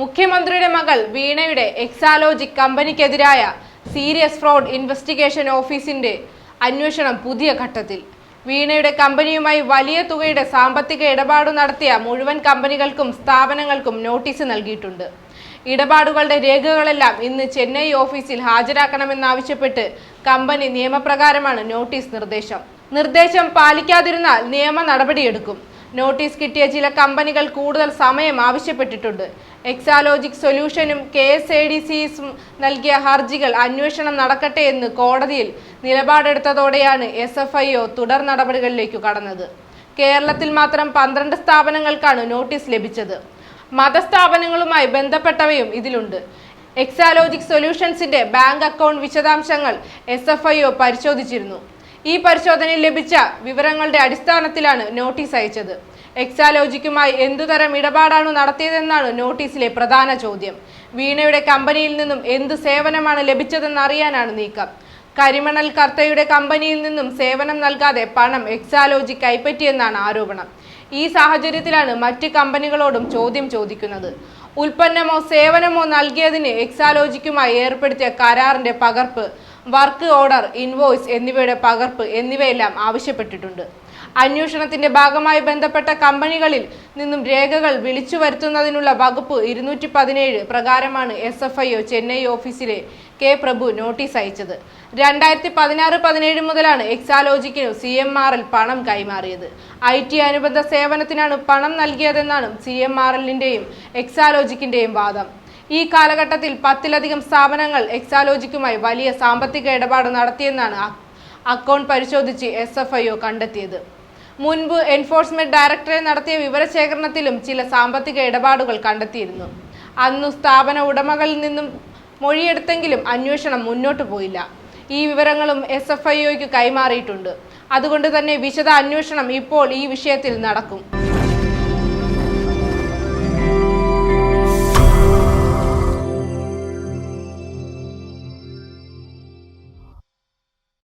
മുഖ്യമന്ത്രിയുടെ മകൾ വീണയുടെ എക്സാലോജിക് കമ്പനിക്കെതിരായ സീരിയസ് ഫ്രോഡ് ഇൻവെസ്റ്റിഗേഷൻ ഓഫീസിന്റെ അന്വേഷണം പുതിയ ഘട്ടത്തിൽ. വീണയുടെ കമ്പനിയുമായി വലിയ തുകയുടെ സാമ്പത്തിക ഇടപാട് നടത്തിയ മുഴുവൻ കമ്പനികൾക്കും സ്ഥാപനങ്ങൾക്കും നോട്ടീസ് നൽകിയിട്ടുണ്ട്. ഇടപാടുകളുടെ രേഖകളെല്ലാം ഇന്ന് ചെന്നൈ ഓഫീസിൽ ഹാജരാക്കണമെന്നാവശ്യപ്പെട്ട് കമ്പനി നിയമപ്രകാരമാണ് നോട്ടീസ് നിർദ്ദേശം പാലിക്കാതിരുന്നാൽ നിയമ നടപടിയെടുക്കും. നോട്ടീസ് കിട്ടിയ ചില കമ്പനികൾ കൂടുതൽ സമയം ആവശ്യപ്പെട്ടിട്ടുണ്ട്. എക്സാലോജിക് സൊല്യൂഷനും KSADCയും നൽകിയ ഹർജികൾ അന്വേഷണം നടക്കട്ടെ എന്ന് കോടതിയിൽ നിലപാടെടുത്തതോടെയാണ് SFIO തുടർ നടപടികളിലേക്ക് കടന്നത്. കേരളത്തിൽ മാത്രം 12 സ്ഥാപനങ്ങൾക്കാണ് നോട്ടീസ് ലഭിച്ചത്. മതസ്ഥാപനങ്ങളുമായി ബന്ധപ്പെട്ടവയും ഇതിലുണ്ട്. എക്സാലോജിക് സൊല്യൂഷൻസിന്റെ ബാങ്ക് അക്കൗണ്ട് വിശദാംശങ്ങൾ SFIO പരിശോധിച്ചിരുന്നു. ഈ പരിശോധനയിൽ ലഭിച്ച വിവരങ്ങളുടെ അടിസ്ഥാനത്തിലാണ് നോട്ടീസ് അയച്ചത്. എക്സാലോജിക്കുമായി എന്തുതരം ഇടപാടാണ് നടത്തിയതെന്നാണ് നോട്ടീസിലെ പ്രധാന ചോദ്യം. വീണയുടെ കമ്പനിയിൽ നിന്നും എന്ത് സേവനമാണ് ലഭിച്ചതെന്നറിയാനാണ് നീക്കം. കരിമണൽ കർത്തയുടെ കമ്പനിയിൽ നിന്നും സേവനം നൽകാതെ പണം എക്സാലോജിക് കൈപ്പറ്റിയെന്നാണ് ആരോപണം. ഈ സാഹചര്യത്തിലാണ് മറ്റ് കമ്പനികളോടും ചോദ്യം ചോദിക്കുന്നത്. ഉൽപ്പന്നമോ സേവനമോ നൽകിയതിന് എക്സാലോജിക്കുമായി ഏർപ്പെടുത്തിയ കരാറിന്റെ പകർപ്പ്, വർക്ക് ഓർഡർ, ഇൻവോയ്സ് എന്നിവയുടെ പകർപ്പ് എന്നിവയെല്ലാം ആവശ്യപ്പെട്ടിട്ടുണ്ട്. അന്വേഷണത്തിന്റെ ഭാഗമായി ബന്ധപ്പെട്ട കമ്പനികളിൽ നിന്നും രേഖകൾ വിളിച്ചു വരുത്തുന്നതിനുള്ള വകുപ്പ് 217 പ്രകാരമാണ് SFIO ചെന്നൈ ഓഫീസിലെ K. പ്രഭു നോട്ടീസ് അയച്ചത്. 2016-17 മുതലാണ് എക്സാലോജിക്കിനു CMRL പണം കൈമാറിയത്. IT അനുബന്ധ സേവനത്തിനാണ് പണം നൽകിയതെന്നാണ് CMRLന്റെയും എക്സാലോജിക്കിന്റെയും വാദം. ഈ കാലഘട്ടത്തിൽ 10-ലധികം സ്ഥാപനങ്ങൾ എക്സാലോജിക്കുമായി വലിയ സാമ്പത്തിക ഇടപാട് നടത്തിയെന്നാണ് അക്കൗണ്ട് പരിശോധിച്ച് SFIO കണ്ടെത്തിയത്. മുൻപ് എൻഫോഴ്സ്മെന്റ് ഡയറക്ടറേറ്റ് നടത്തിയ വിവരശേഖരണത്തിലും ചില സാമ്പത്തിക ഇടപാടുകൾ കണ്ടെത്തിയിരുന്നു. അന്നു സ്ഥാപന ഉടമകളിൽ നിന്നും മൊഴിയെടുത്തെങ്കിലും അന്വേഷണം മുന്നോട്ടു പോയില്ല. ഈ വിവരങ്ങളും SFIOയ്ക്ക് കൈമാറിയിട്ടുണ്ട്. അതുകൊണ്ട് തന്നെ വിശദ അന്വേഷണം ഇപ്പോൾ ഈ വിഷയത്തിൽ നടക്കും.